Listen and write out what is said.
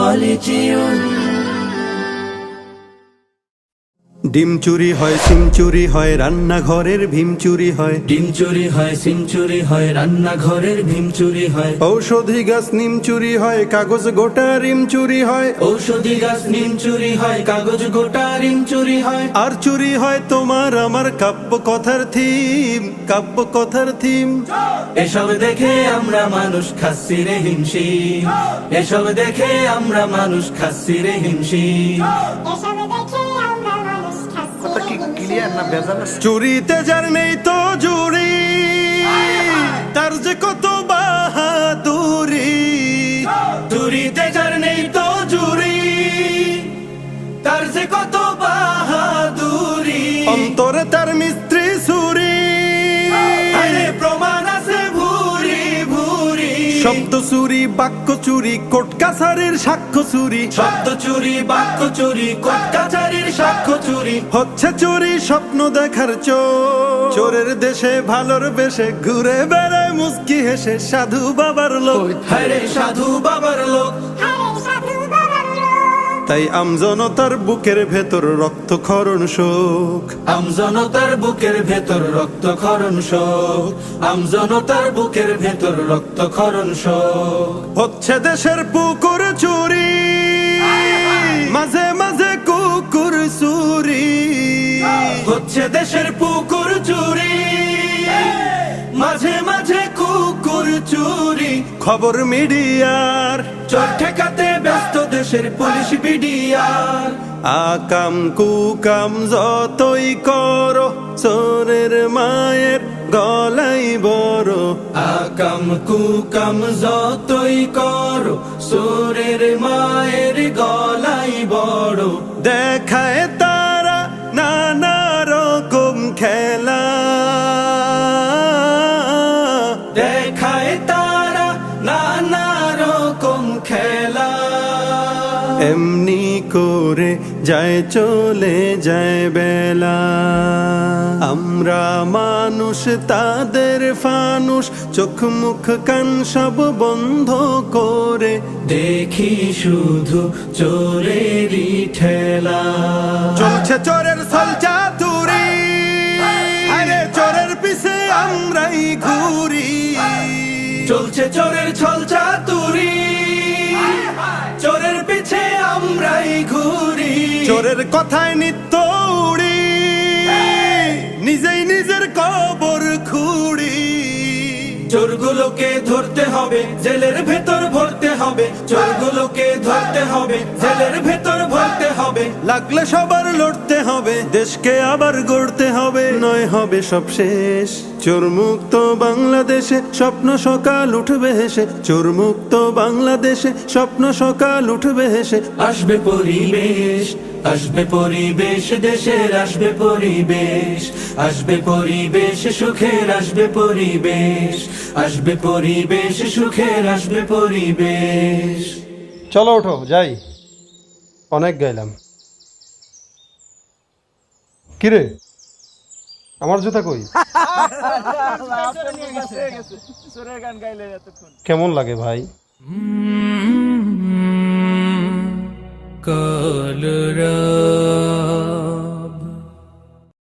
খলিচিউন। ডিম চুরি হয়, সিম চুরি হয়, রান্নাঘরের ভীম চুরি হয়। ডিম চুরি হয়, সিম চুরি হয়, রান্নাঘরের ভীম চুরি হয়। ঔষধি গাছ নিম চুরি হয়, কাগজ গোটা রিম চুরি হয়। ঔষধি গাছ নিম চুরি হয়, কাগজ গোটা রিম চুরি হয়। আর চুরি হয় তোমার আমার কাব্য কথার থিম, কাব্য কথার থিম। এসব দেখে আমরা মানুষ খাচ্ছি রে হিমশিম। এসব দেখে আমরা মানুষ খাচ্ছি রে হিমশিম। চুরিতে যার নেই তো জুরি, তার যে কত বাহাদুরি। চুরিতে যার নেই তো জুরি, তার যে কত বাহাদুরি। অন্তরে তার মিস্ত্রি সুরি, প্রমাণ আছে ভুরি ভুরি। শব্দ চুরি, বাক্য চুরি, কোর্ট কাছারির সাক্ষ্য চুরি। শব্দ চুরি, বাক্য চুরি, কোর্ট কাছারির সাক্ষ্য চুরি। হচ্ছে চুরি স্বপ্ন দেখার চোর। চোরের দেশে ভালোর বেশে ঘুরে বেড়ায় মুস্কি হেসে সাধু বাবার লোক। হায়রে সাধু বাবার লোক। তাই আমজনতার বুকের ভেতর রক্তক্ষরণ শোক। আমজনতার বুকের ভেতর রক্তক্ষরণ শোক। আমজনতার বুকের ভেতর রক্তক্ষরণ শোক। হচ্ছে দেশের পুকুর চুরি, মাঝে মাঝে কুকুর চুরি। হচ্ছে দেশের পুকুর চুরি, মাঝে মাঝে কুকুর চুরি। খবর মিডিয়ার চোর ঠেকাতে ব্যস্ত দেশের পুলিশ বিডিআর। আকাম কুকাম যতই করো, চোরের মায়ের গলাই বড়। আকাম কুকাম যতই করো, চোরের মায়ের গলাই বড়। দেখায় তারা নানা রকম খেলা, দেখায় তারা নানা রকম খেলা। এমনি করে যায় চলে যায় বেলা। আমরা মানুষ তাদের ফানুষ, চোখ মুখ কান সব বন্ধ করে দেখি শুধু চোরেরই ঠেলা। চলছে চোরের ছলচাতুরি, আরে চোরের পিছে আমরাই ঘুরি। চলছে চোরের ছলচাতুরি, চোরের পিছে আমরাই ঘুরি। চোরের কথায় নিত্য উড়ি, নিজেই নিজের কবর খুঁড়ি। চোরগুলোকে ধরতে হবে, জেলের ভেতর ভরতে হবে। চোরগুলোকে ধরতে হবে, জেলের ভেতর ভরতে হবে। লাগলে সবার লড়তে হবে, দেশকে আবার গড়তে হবে, নয় হবে সব শেষ। চোর মুক্ত বাংলাদেশে স্বপ্ন সকাল উঠবে হেসে। চোর মুক্ত বাংলাদেশে স্বপ্ন সকাল উঠবে হেসে। আসবে পরিবেশ, আসবে পরিবেশ, দেশের আসবে পরিবেশ। আসবে পরিবেশ সুখের, আসবে পরিবেশ। আসবে পরিবেশ সুখের, আসবে পরিবেশ। চলো ওঠো যাই, অনেক গাইলাম। কিরে আমার জুতা কই? কেমন লাগে ভাই? কলরা